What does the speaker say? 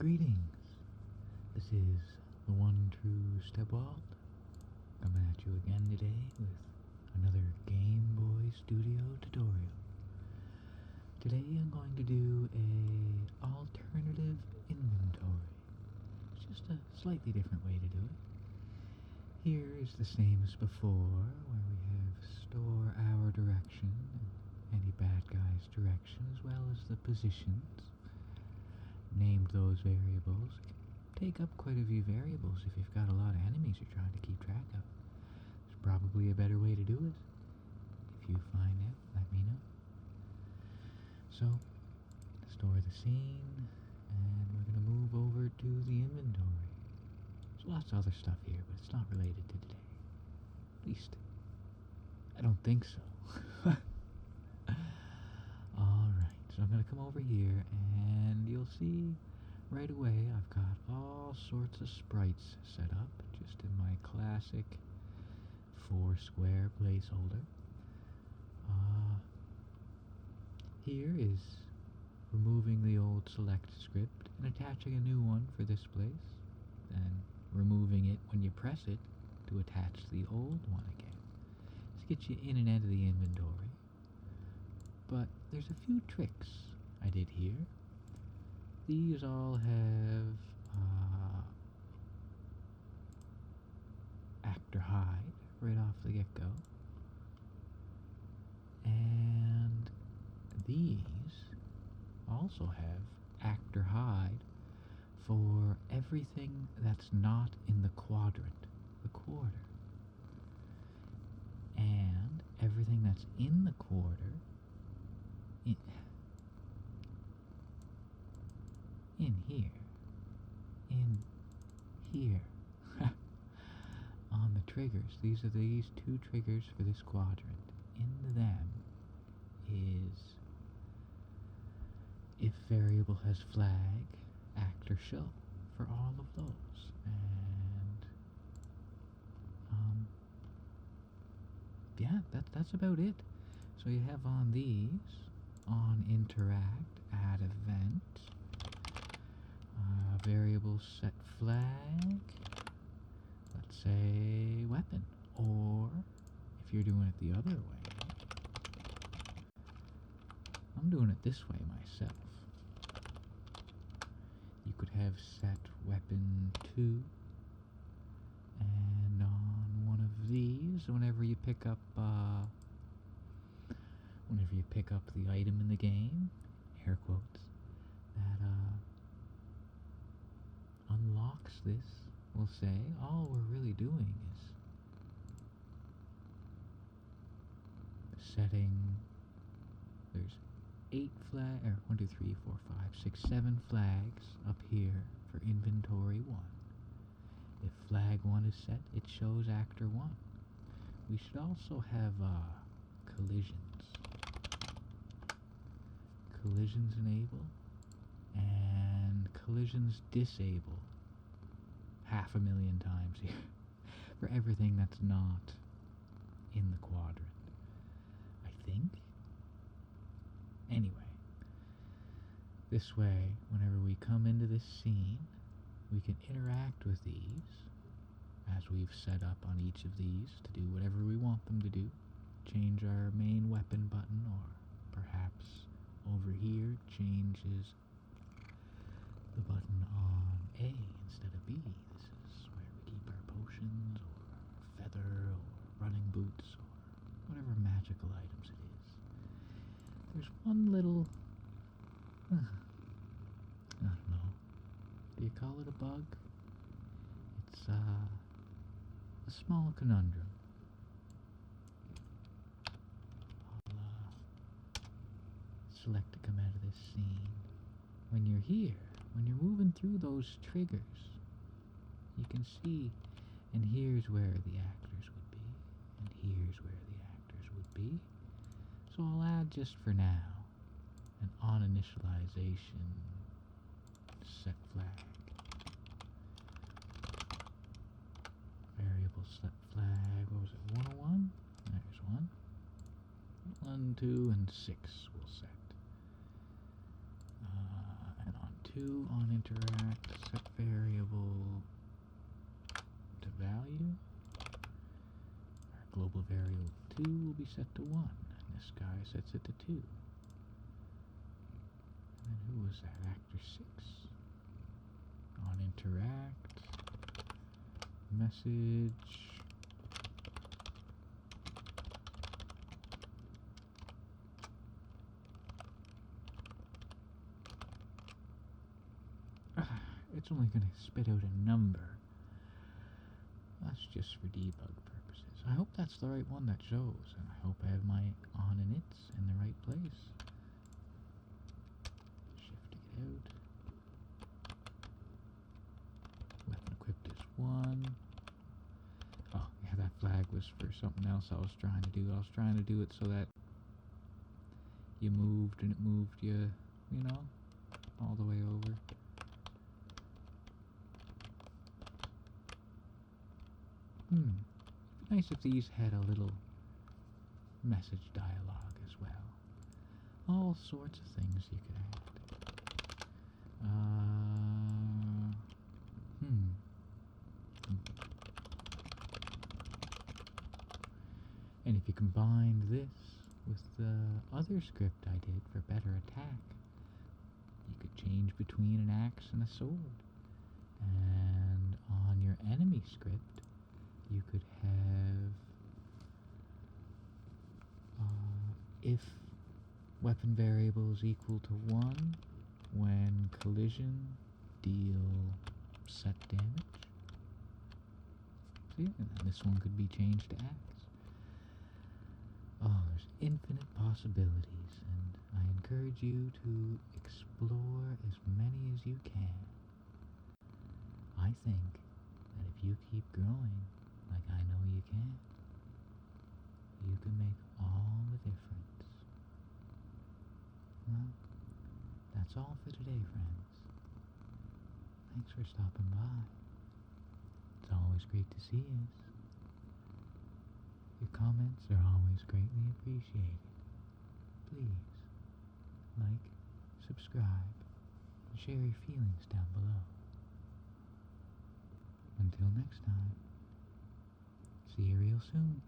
Greetings. This is the one true Stepwald coming at you again today with another Game Boy Studio tutorial. Today I'm going to do a alternative inventory. It's just a slightly different way to do it. Here is the same as before, where we have store our direction and any bad guy's direction, as well as the positions. Named those variables. Take up quite a few variables if you've got a lot of enemies you're trying to keep track of. There's probably a better way to do it. If you find out, let me know. So, store the scene, and we're going to move over to the inventory. There's lots of other stuff here, but it's not related to today. At least, I don't think so. Alright, so I'm going to come over here, and you'll see right away I've got all sorts of sprites set up, just in my classic 4-square placeholder. Here is removing the old select script and attaching a new one for this place, then removing it when you press it to attach the old one again. This gets you in and out of the inventory. But there's a few tricks I did here. These all have actor hide right off the get-go. And these also have actor hide for everything that's not in the quadrant, the quarter. And everything that's in the quarter in here on the triggers. These are these two triggers for this quadrant. In them is if variable has flag, actor show for all of those. And yeah, that's about it. So you have on these, on interact, add event, variable set flag, let's say weapon, or if you're doing it the other way, I'm doing it this way myself. You could have set weapon 2, and on one of these, whenever you pick up the item in the game, air quotes, that unlocks this, will say all we're really doing is setting, there's 8 flags, or 7 flags up here for inventory 1. If flag 1 is set, it shows actor 1. We should also have collisions. Collisions enable and collisions disable 500,000 times here for everything that's not in the quadrant, I think. Anyway, this way, whenever we come into this scene, we can interact with these as we've set up on each of these to do whatever we want them to do. Change our main weapon button, or perhaps over here changes the button on A instead of B. This is where we keep our potions, or feather, or running boots, or whatever magical items it is. There's one little, I don't know, do you call it a bug? It's a small conundrum. Select to come out of this scene. When you're here, when you're moving through those triggers, you can see, and here's where the actors would be, and here's where the actors would be. So I'll add, just for now, an on initialization set flag. Variable set flag, what was it, 101? There's 1. 1, 2, and 6 we'll set. And on 2, 2 on interact, set variable to value. Our global variable 2 will be set to 1, and this guy sets it to 2. And then who was that? Actor 6. On interact, message, it's only going to spit out a number. That's just for debug purposes. I hope that's the right one that shows, and I hope I have my on and it's in the right place. Shifting it out. Weapon equipped is 1. Oh, yeah, that flag was for something else I was trying to do. I was trying to do it so that you moved and it moved you, you know, all the way over. It'd be nice if these had a little message dialogue as well. All sorts of things you could add. And if you combined this with the other script I did for better attack, you could change between an axe and a sword. And on your enemy script, you could have if weapon variable is equal to 1, when collision, deal set damage. See, and then this one could be changed to axe. Oh, there's infinite possibilities, and I encourage you to explore as many as you can. I think that if you keep growing, like I know you can make all the difference. Well, that's all for today, friends. Thanks for stopping by. It's always great to see you. Your comments are always greatly appreciated. Please like, subscribe, and share your feelings down below. Until next time, see you real soon.